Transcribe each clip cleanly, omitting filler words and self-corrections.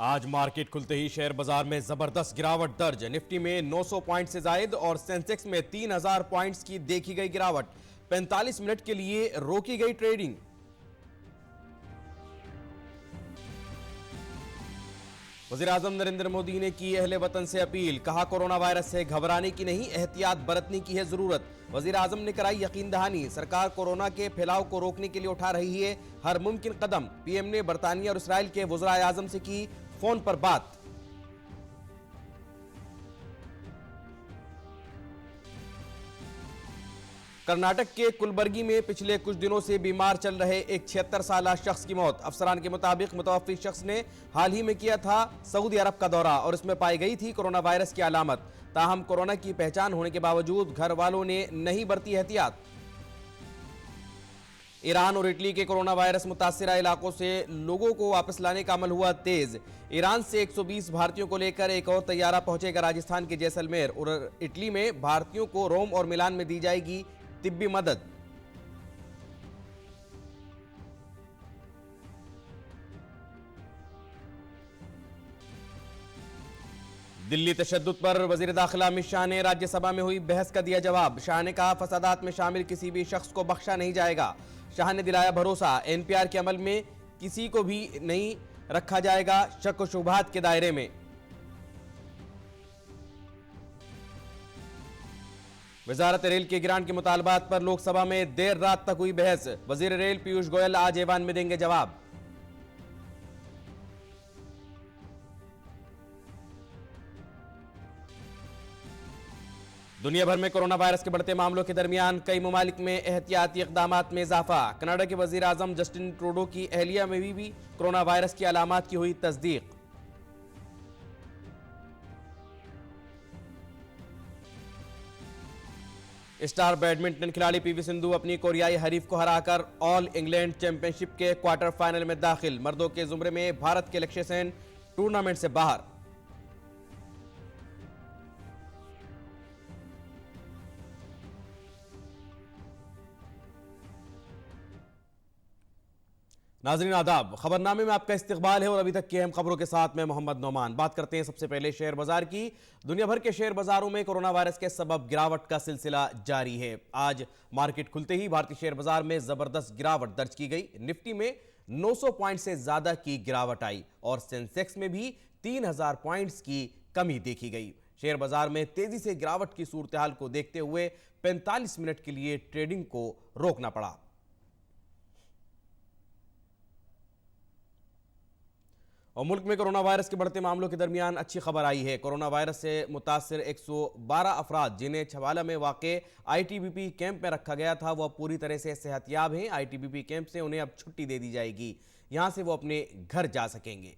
आज मार्केट खुलते ही शेयर बाजार में जबरदस्त गिरावट दर्ज। निफ्टी में 900 पॉइंट से जायद और सेंसेक्स में 3000 पॉइंट्स की देखी गई गिरावट। 45 मिनट के लिए रोकी गई ट्रेडिंग। वज़ीर-ए-आज़म नरेंद्र मोदी ने की अहले वतन से अपील, कहा कोरोना वायरस से घबराने की नहीं, एहतियात बरतने की है जरूरत। वज़ीर-ए-आज़म ने कराई यकीन दहानी, सरकार कोरोना के फैलाव को रोकने के लिए उठा रही है हर मुमकिन कदम। पीएम ने बरतानिया और इसराइल के वज़ीर-ए-आज़म से की फोन पर बात। कर्नाटक के कुलबर्गी में पिछले कुछ दिनों से बीमार चल रहे एक 76 साल शख्स की मौत। अफसरान के मुताबिक मुतवफ़ी शख्स ने हाल ही में किया था सऊदी अरब का दौरा और इसमें पाई गई थी कोरोना वायरस की अलामत। ताहम कोरोना की पहचान होने के बावजूद घर वालों ने नहीं बरती एहतियात। ईरान और इटली के कोरोना वायरस मुतासिरा इलाकों से लोगों को वापस लाने का अमल हुआ तेज। ईरान से 120 भारतीयों को लेकर एक और तैयारा पहुंचेगा राजस्थान के जैसलमेर और इटली में भारतीयों को रोम और मिलान में दी जाएगी तिब्बी मदद। दिल्ली तशद्दुद पर वजीर दाखिला अमित शाह ने राज्यसभा में हुई बहस का दिया जवाब। शाह ने कहा फसादात में शामिल किसी भी शख्स को बख्शा नहीं जाएगा। शाह ने दिलाया भरोसा, एनपीआर के अमल में किसी को भी नहीं रखा जाएगा शक व शुबहात के दायरे में। वजारत रेल के गिरान के मुतालबात पर लोकसभा में देर रात तक हुई बहस। वजीर रेल पीयूष गोयल आज ऐवान में देंगे जवाब। दुनिया भर में कोरोना वायरस के बढ़ते मामलों के दरमियान कई ममालिक में एहतियाती इक़दामात में इजाफा। कनाडा के वजीर आजम जस्टिन ट्रूडो की अहलिया में भी कोरोना वायरस की अलामात की हुई तस्दीक। स्टार बैडमिंटन खिलाड़ी पीवी सिंधु अपनी कोरियाई हरीफ को हराकर ऑल इंग्लैंड चैंपियनशिप के क्वार्टर फाइनल में दाखिल। मर्दों के जुमरे में भारत के लक्ष्य सेन टूर्नामेंट से बाहर। नाज़रीन आदाब, खबरनामे में आपका इस्तकबाल है और अभी तक की अहम खबरों के साथ मैं मोहम्मद नौमान। बात करते हैं सबसे पहले शेयर बाजार की। दुनिया भर के शेयर बाजारों में कोरोना वायरस के सबब गिरावट का सिलसिला जारी है। आज मार्केट खुलते ही भारतीय शेयर बाजार में जबरदस्त गिरावट दर्ज की गई। निफ्टी में 900 पॉइंट से ज्यादा की गिरावट आई और सेंसेक्स में भी 3000 पॉइंट्स की कमी देखी गई। शेयर बाजार में तेजी से गिरावट की सूरत हाल को देखते हुए 45 मिनट के लिए ट्रेडिंग को रोकना पड़ा। और मुल्क में कोरोना वायरस के बढ़ते मामलों के दरमियान अच्छी खबर आई है। कोरोना वायरस से मुतासिर 112 अफराद जिन्हें छवाला में वाक़े आईटीबीपी कैंप में रखा गया था, वह पूरी तरह से सेहतयाब हैं। आईटीबीपी कैंप से उन्हें अब छुट्टी दे दी जाएगी, यहां से वो अपने घर जा सकेंगे।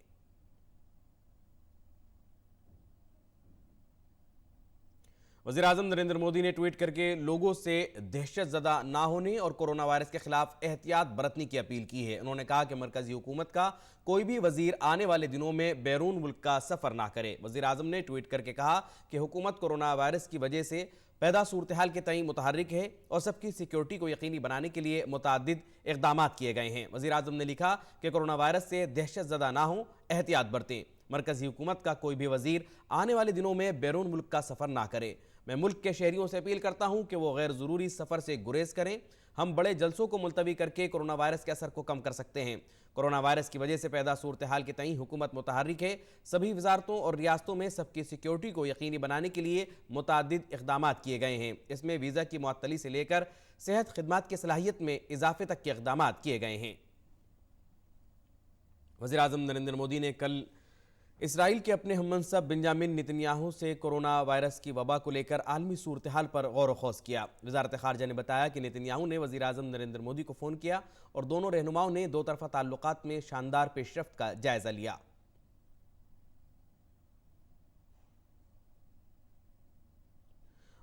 वज़ीर-ए-आज़म नरेंद्र मोदी ने ट्वीट करके लोगों से दहशतज़दा ना होने और कोरोना वायरस के खिलाफ एहतियात बरतने की अपील की है। उन्होंने कहा कि मरकज़ी हुकूमत का कोई भी वज़ीर आने वाले दिनों में बैरून मुल्क का सफ़र ना करे। वज़ीर-ए-आज़म ने ट्वीट करके कहा कि हुकूमत कोरोना वायरस की वजह से पैदा सूरत हाल के तई मुतहर्रिक है और सबकी सिक्योरिटी को यकीनी बनाने के लिए मुतअद्दिद इक़दामात किए गए हैं। वज़ीर-ए-आज़म ने लिखा कि कोरोना वायरस से दहशतज़दा ना हो, एहतियात बरतें। मरकज़ी हुकूमत का कोई भी वज़ीर आने वाले दिनों में बैरून मुल्क का सफ़र ना करे। मैं मुल्क के शहरियों से अपील करता हूं कि वो गैर ज़रूरी सफ़र से गुरेज करें। हम बड़े जलसों को मुलतवी करके कोरोना वायरस के असर को कम कर सकते हैं। कोरोना वायरस की वजह से पैदा सूरत हाल के तई हुकूमत मुतहर्रिक है। सभी वजारतों और रियासतों में सबकी सिक्योरिटी को यकीनी बनाने के लिए मुतअद्दिद इक़दामात किए गए हैं। इसमें वीज़ा की मुअत्तली से लेकर सेहत खिदमात की सलाहियत में इजाफे तक के इक़दामात किए गए हैं। वज़ीर-ए-आज़म नरेंद्र मोदी ने कल इसराइल के अपने हममनसब बेंजामिन नेतन्याहू से कोरोना वायरस की वबा को लेकर आलमी सूरत हाल पर गौर व खौस किया। वज़ारत ख़ारजा ने बताया कि नेतन्याहू ने वज़ीर-ए-आज़म नरेंद्र मोदी को फ़ोन किया और दोनों रहनुमाओं ने दो तरफ़ा ताल्लुकात में शानदार पेशरफ्त का जायज़ा लिया।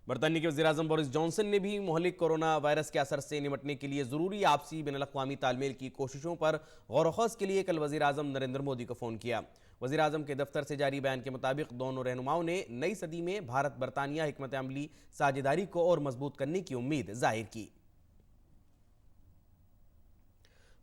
बरतानिया के वज़ीर-ए-आज़म बोरिस जॉनसन ने भी मुहलिक कोरोना वायरस के असर से निपटने के लिए ज़रूरी आपसी बैनुल-अक़वामी तालमेल की कोशिशों पर गौर व ख़ौस के लिए कल वज़ीर-ए-आज़म नरेंद्र मोदी को फ़ोन किया। वज़ीर-ए-आज़म के दफ्तर से जारी बयान के मुताबिक दोनों रहनुमाओं ने नई सदी में भारत बरतानिया हिकमत अमली साझेदारी को और मजबूत करने की उम्मीद जाहिर की।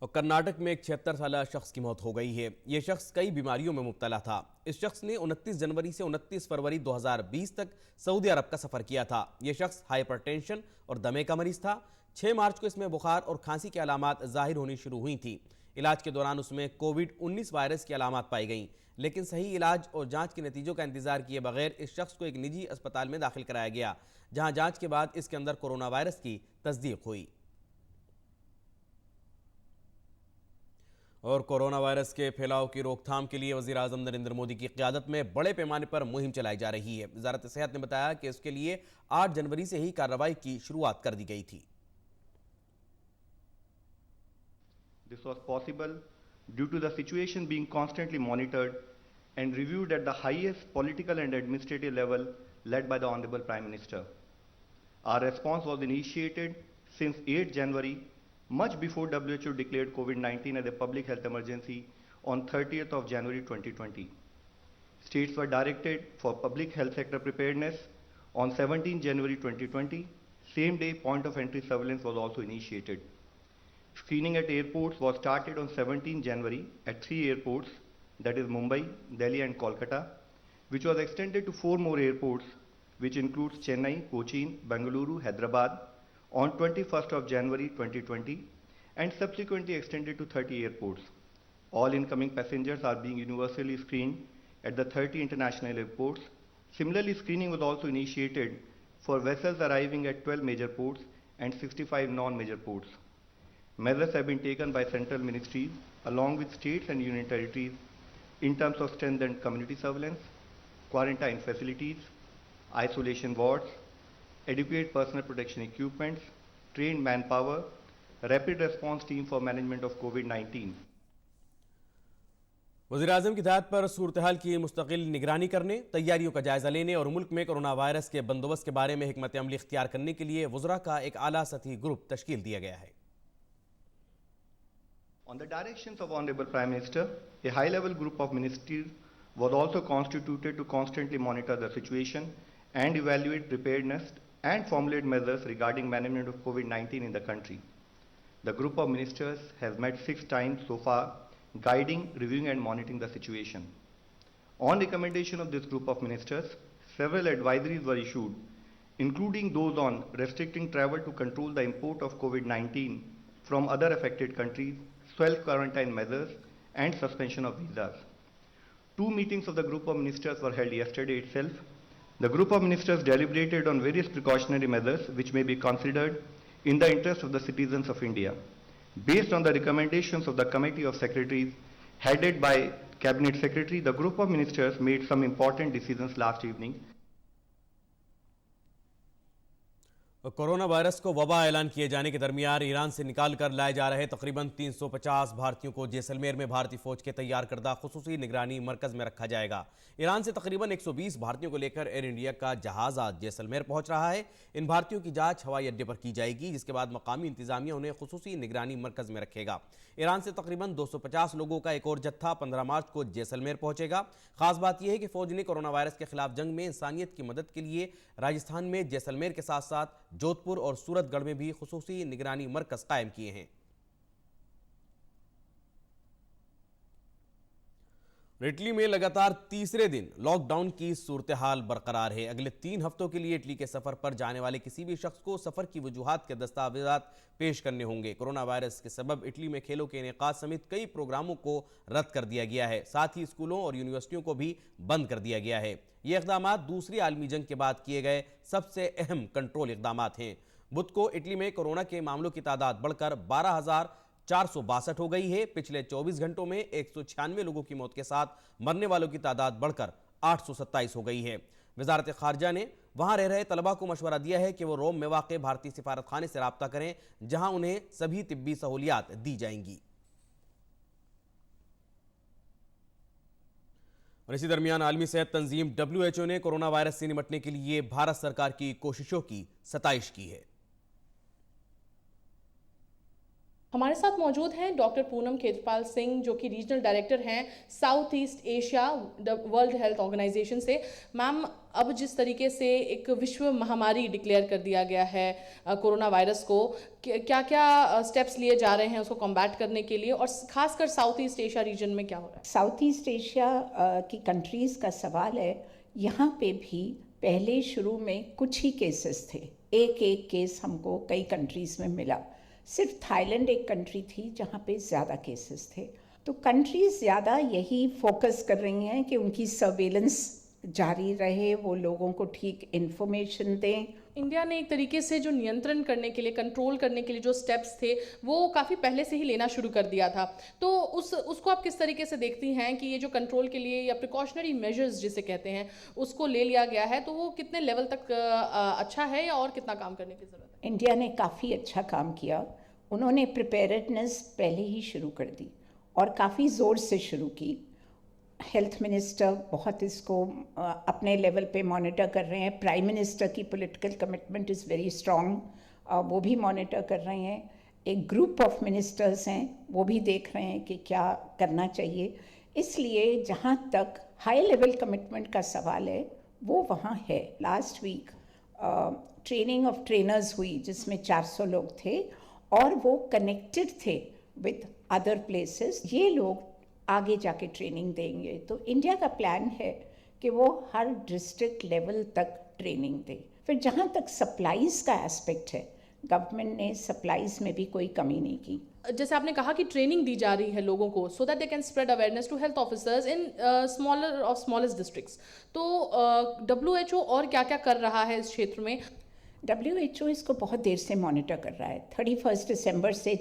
और कर्नाटक में एक 76 साल शख्स की मौत हो गई है। ये शख्स कई बीमारियों में मुब्तला था। इस शख्स ने 29 जनवरी से 29 फरवरी 2020 तक सऊदी अरब का सफ़र किया था। ये शख्स हाइपरटेंशन और दमे का मरीज था। 6 मार्च को इसमें बुखार और खांसी की अलामात जाहिर होनी शुरू हुई थी। इलाज के दौरान उसमें कोविड-19 वायरस की अलामात पाई गईं, लेकिन सही इलाज और जांच के नतीजों का इंतजार किए बगैर इस शख्स को एक निजी अस्पताल में दाखिल कराया गया, जहां जांच के बाद इसके अंदर कोरोना वायरस की तस्दीक हुई। और कोरोना वायरस के फैलाव की रोकथाम के लिए वज़ीर आज़म नरेंद्र मोदी की क़यादत में बड़े पैमाने पर मुहिम चलाई जा रही है। वज़ारत सेहत ने बताया कि इसके लिए 8 जनवरी से ही कार्रवाई की शुरुआत कर दी गई थी। This was possible due to the situation being constantly monitored and reviewed at the highest political and administrative level led by the Honorable Prime Minister. Our response was initiated since 8 January, much before WHO declared COVID-19 as a public health emergency on 30th of January 2020. States were directed for public health sector preparedness on 17 January 2020. Same day, point of entry surveillance was also initiated. Screening at airports was started on 17 January at 3 airports, that is Mumbai, Delhi and Kolkata, which was extended to 4 more airports, which includes Chennai, Cochin, Bengaluru, Hyderabad on 21st of January 2020 and subsequently extended to 30 airports. All incoming passengers are being universally screened at the 30 international airports. Similarly, screening was also initiated for vessels arriving at 12 major ports and 65 non-major ports. Measures have been taken by central ministries along with states and union territories in terms of strengthened community surveillance, quarantine facilities, isolation wards, adequate personal protection equipments, trained manpower, rapid response team for management of COVID-19. वज़ीर आज़म की हिदायत पर सूरत हाल की मुस्तकिल निगरानी करने, तैयारियों का जायजा लेने और मुल्क में कोरोना वायरस के बंदोबस्त के बारे में हिकमत अमली इख्तियार करने के लिए वज़रा का एक आला सतही ग्रुप तश्कील दिया गया है। On the directions of Honorable Prime Minister, a high-level group of ministers was also constituted to constantly monitor the situation and evaluate preparedness and formulate measures regarding management of COVID-19 in the country. The group of ministers has met 6 times so far, guiding, reviewing and monitoring the situation. On recommendation of this group of ministers, several advisories were issued, including those on restricting travel to control the import of COVID-19 from other affected countries, self-quarantine measures and suspension of visas. 2 meetings of the group of ministers were held yesterday itself. The group of ministers deliberated on various precautionary measures which may be considered in the interest of the citizens of India. Based on the recommendations of the Committee of Secretaries headed by Cabinet Secretary, the group of ministers made some important decisions last evening. Corona virus को वबा ऐलान किए जाने के दरमियान Iran से निकाल कर लाए जा रहे तकरीबन 350 भारतीयों को जैसलमेर में भारतीय फौज के तैयार करदा खुसूसी निगरानी मरकज में रखा जाएगा। ईरान से तकरीबन 120 भारतीयों को लेकर एयर इंडिया का जहाज आज जैसलमेर पहुंच रहा है। इन भारतीयों की जांच हवाई अड्डे पर की जाएगी, जिसके बाद मकामी इंतजामिया उन्हें खुसूसी निगरानी मरकज में रखेगा। ईरान से तकरीबन 250 लोगों का एक और जत्था 15 मार्च को जैसलमेर पहुंचेगा। खास बात यह है कि फौज ने कोरोना वायरस के खिलाफ जंग में इंसानियत की मदद के लिए राजस्थान में जैसलमेर के साथ साथ जोधपुर और सूरतगढ़ में भी खुसूसी निगरानी मरकज कायम किए हैं। इटली में लगातार तीसरे दिन लॉकडाउन की सूरत हाल बरकरार है। अगले 3 हफ्तों के लिए इटली के सफर पर जाने वाले किसी भी शख्स को सफर की वजूहात के दस्तावेजात पेश करने होंगे। कोरोना वायरस के सबब इटली में खेलों के इनेकाद समेत कई प्रोग्रामों को रद्द कर दिया गया है। साथ ही स्कूलों और यूनिवर्सिटियों को भी बंद कर दिया गया है। ये इक़दामात दूसरी आलमी जंग के बाद किए गए सबसे अहम कंट्रोल इक़दामात हैं। बुध को इटली में कोरोना के मामलों की तादाद बढ़कर 12,462 हो गई है। पिछले 24 घंटों में 196 लोगों की मौत के साथ मरने वालों की तादाद बढ़कर 827 हो गई है। वजारत खारजा ने वहां रह रहे तलबा को मशवरा दिया है कि वो रोम में वाक़ भारतीय सिफारत खाने से रब्ता करें, जहां उन्हें सभी तिब्बी सहूलियात दी जाएंगी। और इसी दरमियान आलमी सेहत तंजीम WHO ने कोरोना वायरस से निपटने के लिए भारत सरकार की कोशिशों की सताइश की है। हमारे साथ मौजूद हैं डॉक्टर पूनम खेत्रपाल सिंह, जो कि रीजनल डायरेक्टर हैं south east Asia world health organisation से। मैम, अब जिस तरीके से एक विश्व महामारी डिक्लेयर कर दिया गया है कोरोना वायरस को, क्या क्या स्टेप्स लिए जा रहे हैं उसको कॉम्बैट करने के लिए, और खासकर साउथ ईस्ट एशिया रीजन में क्या हो रहा है? साउथ ईस्ट एशिया की कंट्रीज़ का सवाल है। यहाँ पे भी पहले शुरू में कुछ ही केसेस थे, एक केस हमको कई कंट्रीज़ में मिला। सिर्फ थाईलैंड एक कंट्री थी जहाँ पे ज़्यादा केसेस थे। तो कंट्रीज़ ज़्यादा यही फोकस कर रही हैं कि उनकी सर्वेलेंस जारी रहे, वो लोगों को ठीक इन्फॉर्मेशन दें। इंडिया ने एक तरीके से जो नियंत्रण करने के लिए, कंट्रोल करने के लिए जो स्टेप्स थे वो काफ़ी पहले से ही लेना शुरू कर दिया था। तो उसको आप किस तरीके से देखती हैं कि ये जो कंट्रोल के लिए या प्रिकॉशनरी मेजर्स जिसे कहते हैं उसको ले लिया गया है, तो वो कितने लेवल तक अच्छा है या और कितना काम करने की ज़रूरत है? इंडिया ने काफ़ी अच्छा काम किया। उन्होंने प्रिपेयर्डनेस पहले ही शुरू कर दी और काफ़ी ज़ोर से शुरू की। हेल्थ मिनिस्टर बहुत इसको अपने लेवल पे मॉनिटर कर रहे हैं। प्राइम मिनिस्टर की political commitment is very strong, वो भी मॉनिटर कर रहे हैं। एक ग्रुप ऑफ मिनिस्टर्स हैं, वो भी देख रहे हैं कि क्या करना चाहिए। इसलिए जहाँ तक हाई लेवल कमिटमेंट का सवाल है वो वहाँ है। Last week training of trainers हुई जिसमें 400 लोग थे और वो कनेक्टेड थे विद अदर प्लेसेस। ये लोग आगे जाके ट्रेनिंग देंगे। तो इंडिया का प्लान है कि वो हर डिस्ट्रिक्ट लेवल तक ट्रेनिंग दे। फिर जहाँ तक सप्लाईज़ का एस्पेक्ट है, गवर्नमेंट ने सप्लाईज़ में भी कोई कमी नहीं की। जैसे आपने कहा कि ट्रेनिंग दी जा रही है लोगों को so that they can spread awareness to health officers in smaller और स्मॉलेस्ट डिस्ट्रिक्ट्स। तो WHO और क्या क्या कर रहा है इस क्षेत्र में? WHO इसको बहुत देर से मॉनिटर कर रहा है। 31 दिसंबर से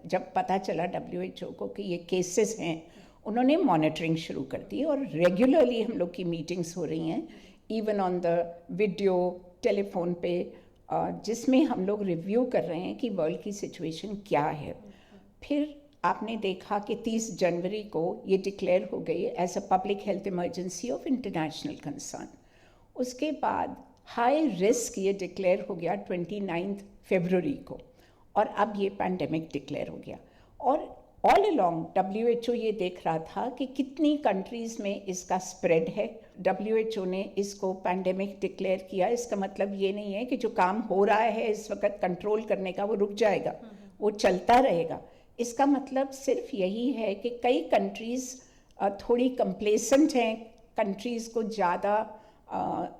जब पता चला WHO को कि ये केसेस हैं, उन्होंने मॉनिटरिंग शुरू कर दी और रेगुलरली हम लोग की मीटिंग्स हो रही हैं, even on the video, telephone पे, जिसमें हम लोग रिव्यू कर रहे हैं कि वर्ल्ड की सिचुएशन क्या है। फिर आपने देखा कि 30 जनवरी को ये डिक्लेयर हो गई as a public health emergency of international concern. उसके बाद हाई रिस्क ये डिक्लेयर हो गया 29 फरवरी को, और अब ये पैंडेमिक डिक्लेयर हो गया। और ऑल अलोंग WHO ये देख रहा था कि कितनी कंट्रीज़ में इसका स्प्रेड है। WHO ने इसको पैंडेमिक डिक्लेयर किया। इसका मतलब ये नहीं है कि जो काम हो रहा है इस वक्त कंट्रोल करने का वो रुक जाएगा, वो चलता रहेगा। इसका मतलब सिर्फ यही है कि कई कंट्रीज़ थोड़ी कंप्लेसेंट हैं, कंट्रीज़ को ज़्यादा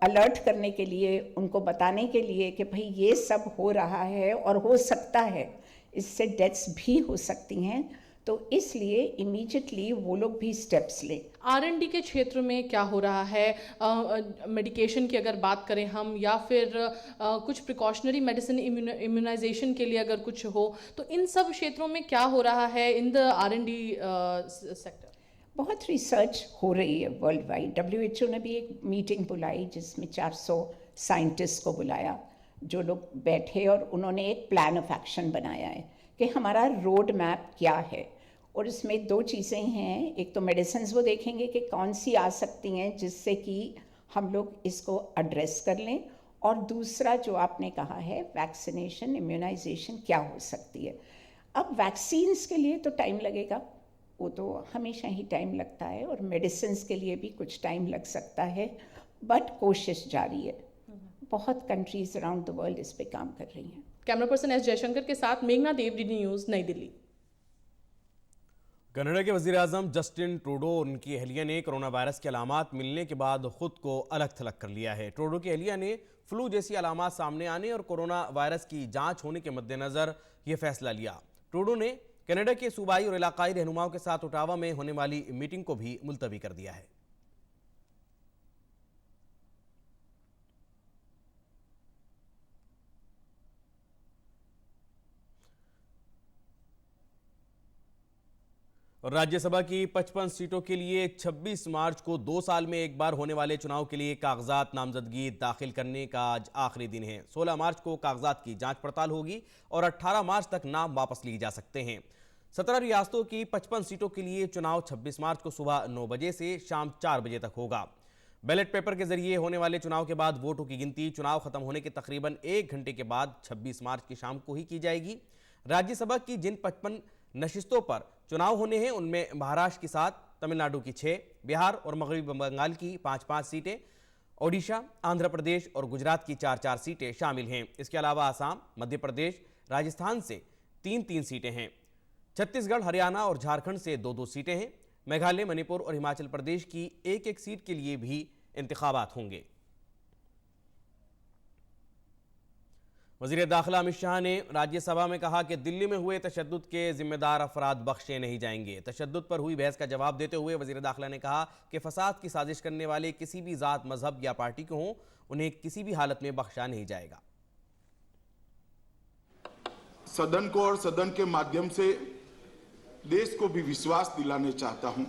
अलर्ट करने के लिए, उनको बताने के लिए कि भाई ये सब हो रहा है और हो सकता है, इससे डेथ्स भी हो सकती हैं। तो इसलिए इमीडिएटली वो लोग भी स्टेप्स ले। R&D के क्षेत्र में क्या हो रहा है? मेडिकेशन की अगर बात करें हम, या फिर कुछ प्रिकॉशनरी मेडिसिन, इम्यूनाइजेशन के लिए अगर कुछ हो, तो इन सब क्षेत्रों में क्या हो रहा है इन द R&D सेक्टर? बहुत रिसर्च हो रही है वर्ल्ड वाइड। WHO ने भी एक मीटिंग बुलाई जिसमें 400 साइंटिस्ट को बुलाया, जो लोग बैठे और उन्होंने एक प्लान ऑफ एक्शन बनाया है कि हमारा रोड मैप क्या है। और इसमें 2 चीज़ें हैं, एक तो मेडिसिन्स वो देखेंगे कि कौन सी आ सकती हैं जिससे कि हम लोग इसको एड्रेस कर लें, और दूसरा जो आपने कहा है वैक्सीनेशन, इम्यूनाइजेशन क्या हो सकती है। अब वैक्सीन्स के लिए तो टाइम लगेगा, वो तो हमेशा ही टाइम लगता है, और मेडिसिन्स के लिए भी कुछ टाइम लग सकता है, बट कोशिश जारी है। बहुत कंट्रीज अराउंड द वर्ल्ड इस पे काम कर रही हैं। कैमरा पर्सन एस जयशंकर के साथ मेघना देव, DD न्यूज़, नई दिल्ली। कनाडा के वजीर आजम जस्टिन ट्रूडो, उनकी अहलिया ने कोरोना वायरस के अलामात मिलने के बाद खुद को अलग थलग कर लिया है। ट्रूडो की अहलिया ने फ्लू जैसी अलामात सामने आने और कोरोना वायरस की जांच होने के मद्देनजर यह फैसला लिया। ट्रूडो ने कनाडा के सूबाई और इलाकाई रहनुमाओं के साथ ओटावा में होने वाली मीटिंग को भी मुलतवी कर दिया है। और राज्यसभा की 55 सीटों के लिए 26 मार्च को 2 साल में एक बार होने वाले चुनाव के लिए कागजात नामजदगी दाखिल करने का आज आखिरी दिन है। 16 मार्च को कागजात की जांच पड़ताल होगी और 18 मार्च तक नाम वापस लिए जा सकते हैं। 17 रियासतों की 55 सीटों के लिए चुनाव 26 मार्च को सुबह 9 बजे से शाम 4 बजे तक होगा। बैलेट पेपर के जरिए होने वाले चुनाव के बाद वोटों की गिनती चुनाव खत्म होने के तकरीबन 1 घंटे के बाद 26 मार्च की शाम को ही की जाएगी। राज्यसभा की जिन 55 नशिस्तों पर चुनाव होने हैं उनमें महाराष्ट्र की 7, तमिलनाडु की 6, बिहार और मगरबी बंगाल की 5-5 सीटें, ओडिशा, आंध्र प्रदेश और गुजरात की 4-4 सीटें शामिल हैं। इसके अलावा आसाम, मध्य प्रदेश, राजस्थान से 3-3 सीटें हैं। छत्तीसगढ़, हरियाणा और झारखंड से 2-2 सीटें हैं। मेघालय, मणिपुर और हिमाचल प्रदेश की 1-1 सीट के लिए भी इंतखाबात होंगे। वजीर दाखिला अमित शाह ने राज्यसभा में कहा कि दिल्ली में हुए तशद्दुद के जिम्मेदार अफराद बख्शे नहीं जाएंगे। तशद्दुद पर हुई बहस का जवाब देते हुए वजीर दाखिला ने कहा कि फसाद की साजिश करने वाले किसी भी जात, मजहब या पार्टी के हों, उन्हें किसी भी हालत में बख्शा नहीं जाएगा। सदन को और सदन के माध्यम से देश को भी विश्वास दिलाने चाहता हूं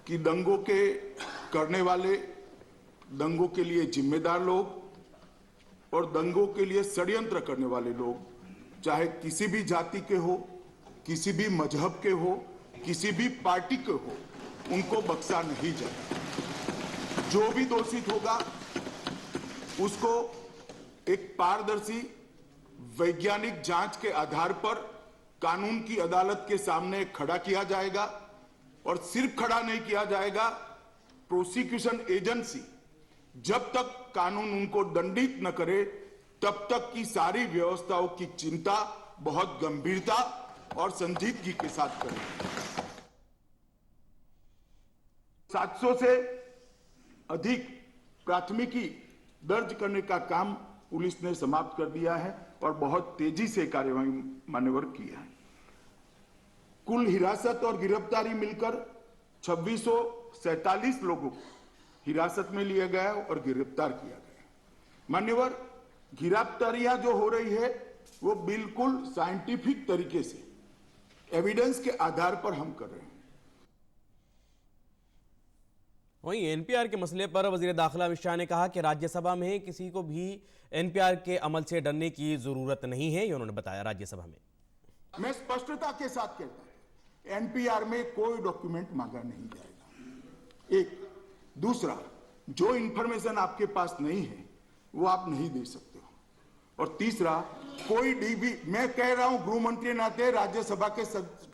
कि दंगों के करने वाले, दंगों के लिए जिम्मेदार लोग और दंगों के लिए षड्यंत्र करने वाले लोग, चाहे किसी भी जाति के हो, किसी भी मजहब के हो, किसी भी पार्टी के हो, उनको बख्शा नहीं जाएगा। जो भी दोषित होगा उसको एक पारदर्शी वैज्ञानिक जांच के आधार पर कानून की अदालत के सामने खड़ा किया जाएगा। और सिर्फ खड़ा नहीं किया जाएगा, प्रोसिक्यूशन एजेंसी जब तक कानून उनको दंडित न करे तब तक की सारी व्यवस्थाओं की चिंता बहुत गंभीरता और संजीदगी के साथ करें। 700 से अधिक प्राथमिकी दर्ज करने का काम पुलिस ने समाप्त कर दिया है और बहुत तेजी से कार्यवाही मान्यवर किया है। कुल हिरासत और गिरफ्तारी मिलकर 2647 लोगों को हिरासत में लिया गया और गिरफ्तार किया गया। मान्यवर, गिरफ्तारियां जो हो रही है वो बिल्कुल साइंटिफिक तरीके से एविडेंस के आधार पर हम कर रहे हैं। वहीं एनपीआर के मसले पर वजीर दाखिला अमित शाह ने कहा कि राज्यसभा में किसी को भी एनपीआर के अमल से डरने की जरूरत नहीं है, ये उन्होंने बताया राज्यसभा में। मैं स्पष्टता के साथ कहता हूं, एनपीआर में कोई डॉक्यूमेंट मांगा नहीं जाएगा। एक, दूसरा, जो इंफॉर्मेशन आपके पास नहीं है वो आप नहीं दे सकते हो। और तीसरा, कोई डीबी, मैं कह रहा हूं गृह मंत्री नाते राज्यसभा के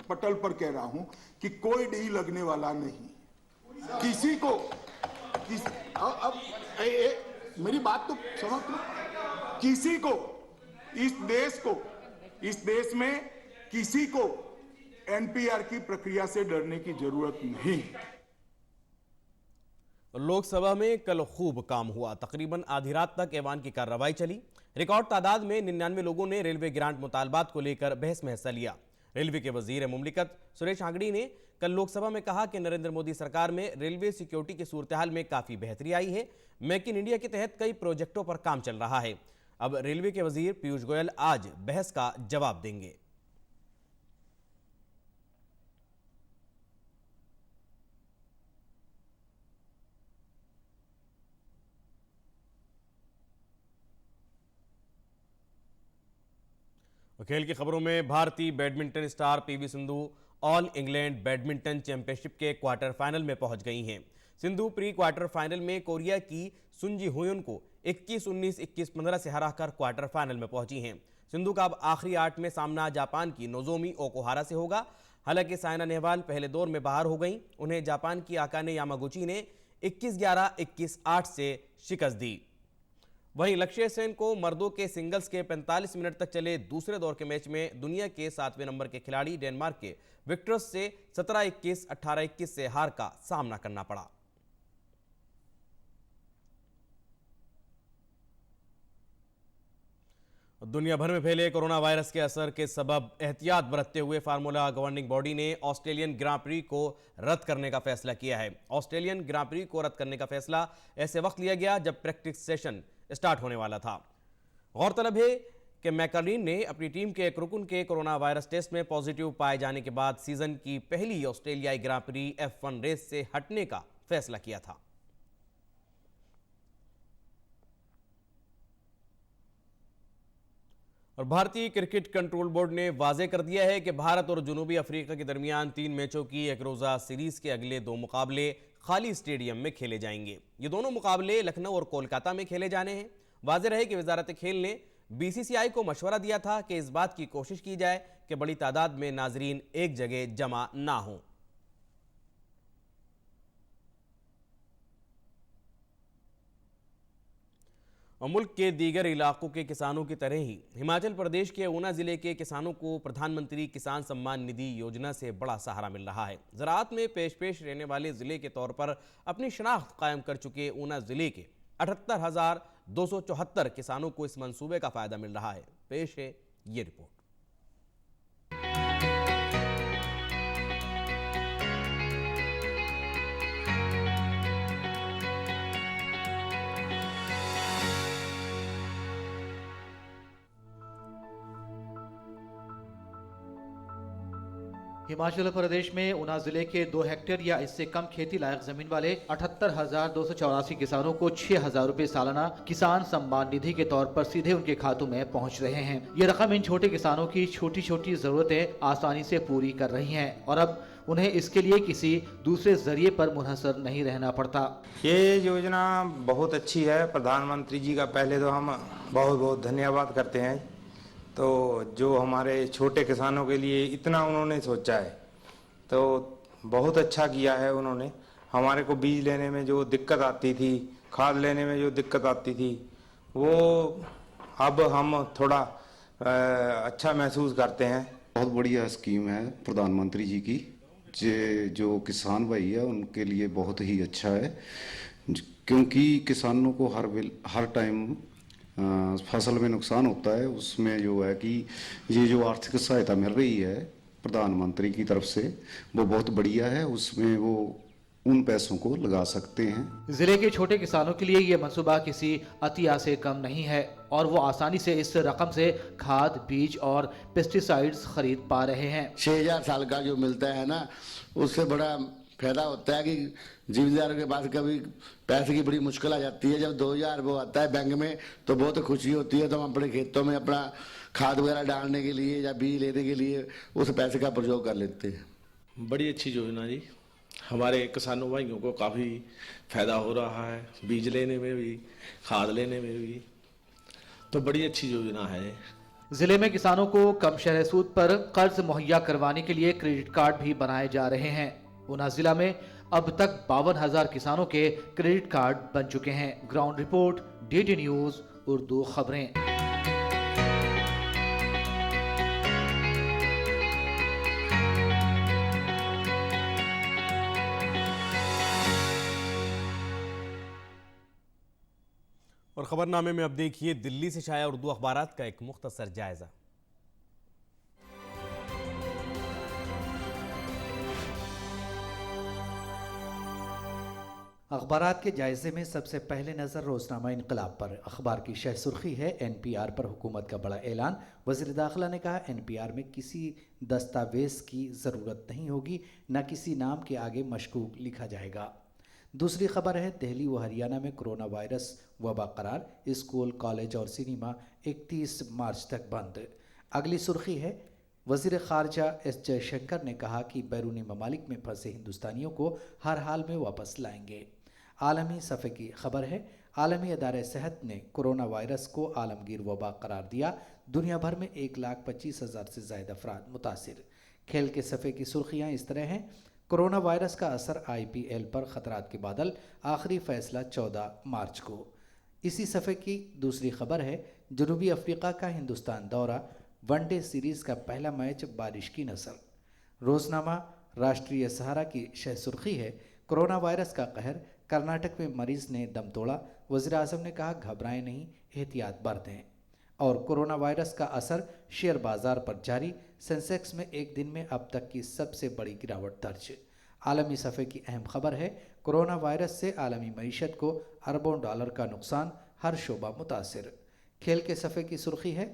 पटल पर कह रहा हूं कि कोई डी लगने वाला नहीं। किसी को अब मेरी बात तो समझ लो, किसी को इस देश में किसी को एनपीआर की प्रक्रिया से डरने की जरूरत नहीं। लोकसभा में कल खूब काम हुआ। तकरीबन आधी रात तक ऐवान की कार्रवाई चली। रिकॉर्ड तादाद में 99 लोगों ने रेलवे ग्रांट मुतालबात को लेकर बहस में हिस्सा लिया। रेलवे के वजीर मुमलिकत सुरेश अंगड़ी ने कल लोकसभा में कहा कि नरेंद्र मोदी सरकार में रेलवे सिक्योरिटी की सूरत-ए-हाल में काफी बेहतरी आई है। मेक इन इंडिया के तहत कई प्रोजेक्टों पर काम चल रहा है। अब रेलवे के वजीर पीयूष गोयल आज बहस का जवाब देंगे। खेल की खबरों में भारतीय badminton star PV Sindhu all England badminton championship के क्वार्टर फाइनल में पहुंच गई हैं। सिंधु प्री क्वार्टर फाइनल में कोरिया की सुन जी हुयन को 21-19, 21-15 से हराकर क्वार्टर फाइनल में पहुंची हैं। सिंधु का अब आखिरी 8 में सामना जापान की नोजोमी ओकुहारा से होगा। हालांकि साइना नेहवाल पहले दौर में बाहर हो गई। उन्हें जापान की आकाने यामागुची ने 21-11, 21-8 से शिकस्त दी। वहीं लक्ष्य सेन को मर्दों के सिंगल्स के 45 मिनट तक चले दूसरे दौर के मैच में दुनिया के 7वें नंबर के खिलाड़ी डेनमार्क के विक्टर्स से 17-21, 18-21 से हार का सामना करना पड़ा। दुनिया भर में फैले कोरोना वायरस के असर के सबब एहतियात बरतते हुए फार्मूला गवर्निंग बॉडी ने ऑस्ट्रेलियन ग्रां प्री को रद्द करने का फैसला किया है। ऑस्ट्रेलियन ग्रां प्री को रद्द करने का फैसला ऐसे वक्त लिया गया जब प्रैक्टिस सेशन स्टार्ट होने वाला था। गौरतलब है कि मैकलिन ने अपनी टीम के एक रुकन के कोरोना वायरस टेस्ट में पॉजिटिव पाए जाने के बाद सीजन की पहली ऑस्ट्रेलियाई ग्रां प्री F1 रेस से हटने का फैसला किया था। और भारतीय क्रिकेट कंट्रोल बोर्ड ने वाजे कर दिया है कि भारत और जनूबी अफ्रीका के दरमियान 3 मैचों की एक रोजा सीरीज के अगले 2 मुकाबले खाली स्टेडियम में खेले जाएंगे। ये दोनों मुकाबले लखनऊ और कोलकाता में खेले जाने हैं। वाज़ेह रहे कि वजारत खेल ने बीसीसीआई को मशवरा दिया था कि इस बात की कोशिश की जाए कि बड़ी तादाद में नाजरीन एक जगह जमा ना हों। और मुल्क के दीगर इलाकों के किसानों की तरह ही हिमाचल प्रदेश के ऊना जिले के किसानों को प्रधानमंत्री किसान सम्मान निधि योजना से बड़ा सहारा मिल रहा है। ज़राअत में पेश रहने वाले जिले के तौर पर अपनी शनाख्त कायम कर चुके ऊना जिले के 78,274 किसानों को इस मंसूबे का फायदा मिल रहा है। पेश है ये रिपोर्ट। हिमाचल प्रदेश में ऊना जिले के 2 हेक्टेयर या इससे कम खेती लायक जमीन वाले 78,284 किसानों को 6,000 रुपए सालाना किसान सम्मान निधि के तौर पर सीधे उनके खातों में पहुंच रहे हैं। ये रकम इन छोटे किसानों की छोटी छोटी जरूरतें आसानी से पूरी कर रही हैं और अब उन्हें इसके लिए किसी दूसरे जरिए पर मुनहसर नहीं रहना पड़ता। ये योजना बहुत अच्छी है। प्रधानमंत्री जी का पहले तो हम बहुत बहुत धन्यवाद करते हैं। तो जो हमारे छोटे किसानों के लिए इतना उन्होंने सोचा है तो बहुत अच्छा किया है उन्होंने। हमारे को बीज लेने में जो दिक्कत आती थी, खाद लेने में जो दिक्कत आती थी, वो अब हम थोड़ा अच्छा महसूस करते हैं। बहुत बढ़िया स्कीम है प्रधानमंत्री जी की, जो किसान भाई है उनके लिए बहुत ही अच्छा है, क्योंकि किसानों को हर टाइम फसल में नुकसान होता है। उसमें जो है कि ये जो आर्थिक सहायता मिल रही है प्रधानमंत्री की तरफ से वो बहुत बढ़िया है। उसमें वो उन पैसों को लगा सकते हैं। जिले के छोटे किसानों के लिए ये मंसूबा किसी अतिया से कम नहीं है और वो आसानी से इस रकम से खाद, बीज और पेस्टिसाइड्स खरीद पा रहे हैं। 6,000 साल का जो मिलता है ना, उससे बड़ा फायदा होता है कि जिम्मेदारों के पास कभी पैसे की बड़ी मुश्किल आ जाती है। जब 2,000 वो आता है बैंक में तो बहुत खुशी होती है। तो हम अपने खेतों में अपना खाद वगैरह डालने के लिए या बीज लेने के लिए उस पैसे का प्रयोग कर लेते हैं। बड़ी अच्छी योजना जी, हमारे किसानों भाइयों को काफ़ी फायदा हो रहा है, बीज लेने में भी, खाद लेने में भी। तो बड़ी अच्छी योजना है। जिले में किसानों को कम शरह सूद पर कर्ज मुहैया करवाने के लिए क्रेडिट कार्ड भी बनाए जा रहे हैं। ऊना जिला में अब तक 52,000 किसानों के क्रेडिट कार्ड बन चुके हैं। Ground report, DD news Urdu खबरें। और खबरनामे में अब देखिए दिल्ली से शाया उर्दू अखबारात का एक मुख्तसर जायजा। अखबारात के जायजे में सबसे पहले नजर रोजनामा इनकलाब पर। अखबार की शह सुर्खी है NPR पर हुकूमत का बड़ा ऐलान। वज़ीर दाखिला ने कहा NPR में किसी दस्तावेज की ज़रूरत नहीं होगी, न किसी नाम के आगे मशकूक लिखा जाएगा। दूसरी खबर है दिल्ली व हरियाणा में कोरोना वायरस वबा करार, स्कूल, कॉलेज और सिनेमा 31 मार्च तक बंद। अगली सुर्खी है वज़ीर ख़ारजा S जयशंकर ने कहा कि बैरूनी ममालिक में फंसे हिंदुस्तानियों को हर हाल में वापस लाएंगे। आलमी सफ़े की खबर है आलमी अदारे सेहत ने कोरोना वायरस को आलमगीर वबा करार दिया। दुनिया भर में 1,25,000 से ज़ायद अफराद मुतासिर। खेल के सफ़े की सुर्खियाँ इस तरह हैं। कोरोना वायरस का असर IPL पर ख़तरात के बादल, आखिरी फ़ैसला 14 मार्च को। इसी सफ़े की दूसरी खबर है जनूबी अफ्रीका का हिंदुस्तान दौरा, वनडे सीरीज़ का पहला मैच बारिश की नज़र। रोज़नामा राष्ट्रीय सहारा की शह सुर्खी है कोरोना वायरस का कहर, कर्नाटक में मरीज ने दम तोड़ा, वज़ीर आज़म ने कहा घबराएं नहीं, एहतियात बरतें। और कोरोना वायरस का असर शेयर बाजार पर जारी, सेंसेक्स में एक दिन में अब तक की सबसे बड़ी गिरावट दर्ज। आलमी सफ़े की अहम खबर है कोरोना वायरस से आलमी मईशत को अरबों डॉलर का नुकसान, हर शोबा मुतासिर। खेल के सफ़े की सुर्खी है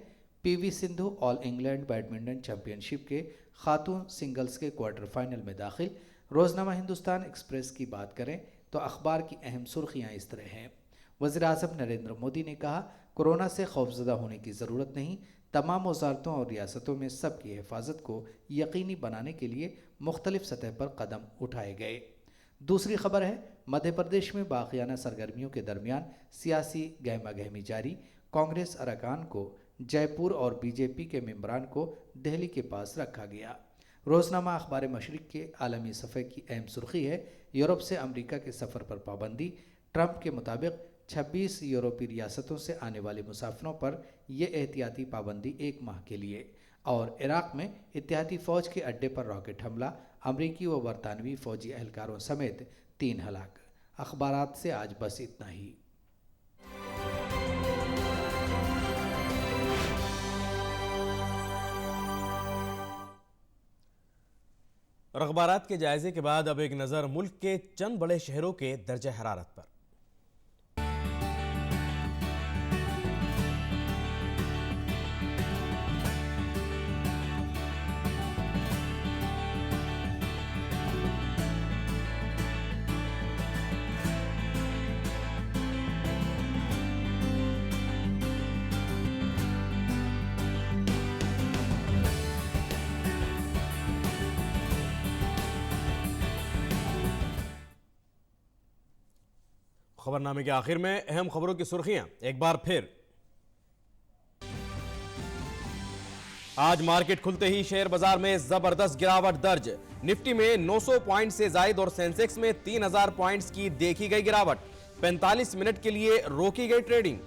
PV Sindhu all England badminton championship के खातून सिंगल्स के क्वार्टर फाइनल में दाखिल। रोज़नामा हिंदुस्तान एक्सप्रेस की बात करें तो अखबार की अहम सुर्खियाँ इस तरह हैं। वज़ीर आज़म नरेंद्र मोदी ने कहा कोरोना से खौफज़दा होने की ज़रूरत नहीं, तमाम वज़ारतों और रियासतों में सबकी हिफाजत को यकीनी बनाने के लिए मुख्तलिफ सतह पर कदम उठाए गए। दूसरी खबर है मध्य प्रदेश में बाक़ियाना सरगर्मियों के दरमियान सियासी गहमा गहमी जारी, कांग्रेस अरकान को जयपुर और बीजेपी के मेंबरान को दिल्ली के पास रखा गया। रोज़नामा अखबार मशरिक के आलमी सफ़े की अहम सुर्खी है, यूरोप से अमेरिका के सफ़र पर पाबंदी। ट्रंप के मुताबिक 26 यूरोपीय रियासतों से आने वाले मुसाफिरों पर यह एहतियाती पाबंदी 1 माह के लिए। और इराक़ में इत्तेहादी फ़ौज के अड्डे पर रॉकेट हमला, अमरीकी व बरतानवी फ़ौजी एहलकारों समेत 3 हलाक। अखबारात से आज बस इतना ही। और अखबारात के जायजे के बाद अब एक नज़र मुल्क के चंद बड़े शहरों के दर्जा हरारत पर। खबरनामे के आखिर में अहम खबरों की सुर्खियां एक बार फिर। आज मार्केट खुलते ही शेयर बाजार में जबरदस्त गिरावट दर्ज। निफ्टी में 900 पॉइंट से जायद और सेंसेक्स में 3000 पॉइंट्स की देखी गई गिरावट। 45 मिनट के लिए रोकी गई ट्रेडिंग।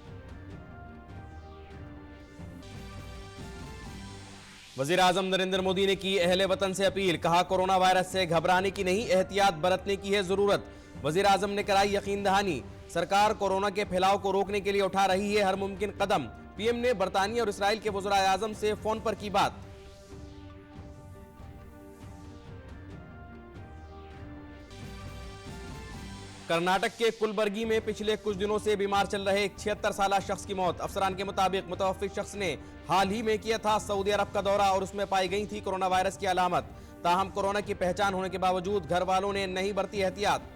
वजीर आजम नरेंद्र मोदी ने की अहले वतन से अपील, कहा कोरोना वायरस से घबराने की नहीं, एहतियात बरतने की है जरूरत। वजीर आजम ने कराई यकीन दहानी, सरकार कोरोना के फैलाव को रोकने के लिए उठा रही है हर मुमकिन कदम। पीएम ने बरतानिया और इसराइल के वज़ीर आज़म से फोन पर की बात। कर्नाटक के कुलबर्गी में पिछले कुछ दिनों से बीमार चल रहे एक 76 साला शख्स की मौत। अफसरान के मुताबिक मुतवफ़्फ़ी शख्स ने हाल ही में किया था सऊदी अरब का दौरा और उसमें पाई गई थी कोरोना वायरस की अलामत। ताहम कोरोना की पहचान होने के बावजूद घर वालों ने नहीं बरती एहतियात।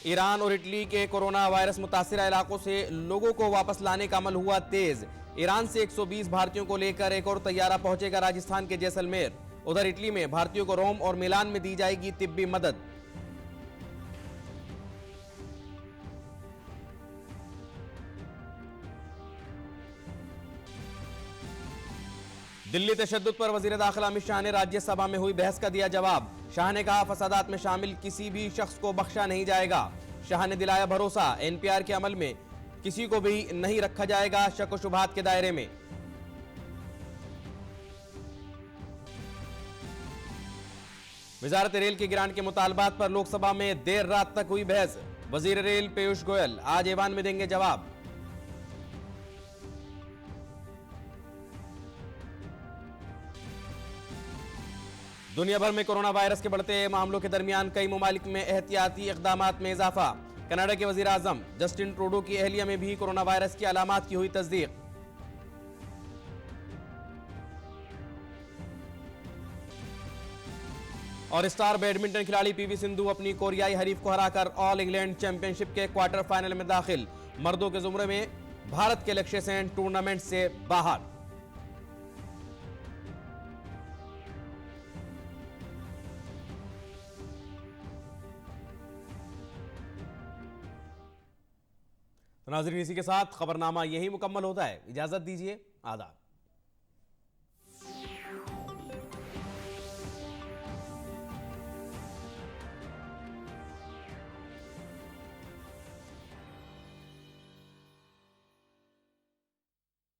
ईरान और इटली के कोरोना वायरस मुतासिरा इलाकों से लोगों को वापस लाने का अमल हुआ तेज। ईरान से 120 भारतीयों को लेकर एक और तैयारा पहुंचेगा राजस्थान के जैसलमेर। उधर इटली में भारतीयों को रोम और मिलान में दी जाएगी तिब्बी मदद। दिल्ली तशद्दुद पर वजीर दाखिला अमित शाह ने राज्यसभा में हुई बहस का दिया जवाब। शाह ने कहा फसादात में शामिल किसी भी शख्स को बख्शा नहीं जाएगा। शाह ने दिलाया भरोसा, एनपीआर के अमल में किसी को भी नहीं रखा जाएगा शक व शुबहात के दायरे में। वजारत रेल के गिरांट के मुतालबात पर लोकसभा में देर रात तक हुई बहस। वजीर रेल पीयूष गोयल आज ऐवान में देंगे जवाब। दुनिया भर में कोरोना वायरस के बढ़ते मामलों के दरमियान कई ममालिक में एहतियाती इक़दामात में इजाफा। कनाडा के वज़ीर आज़म जस्टिन ट्रूडो की अहलिया में भी कोरोना वायरस की अलामात की हुई तस्दीक। और स्टार बैडमिंटन खिलाड़ी पीवी सिंधु अपनी कोरियाई हरीफ को हराकर ऑल इंग्लैंड चैंपियनशिप के क्वार्टर फाइनल में दाखिल। मर्दों के जुमरे में भारत के लक्ष्य सेन टूर्नामेंट से बाहर। नाज़रीन, इसी के साथ खबरनामा यही मुकम्मल होता है। इजाजत दीजिए, आदाब।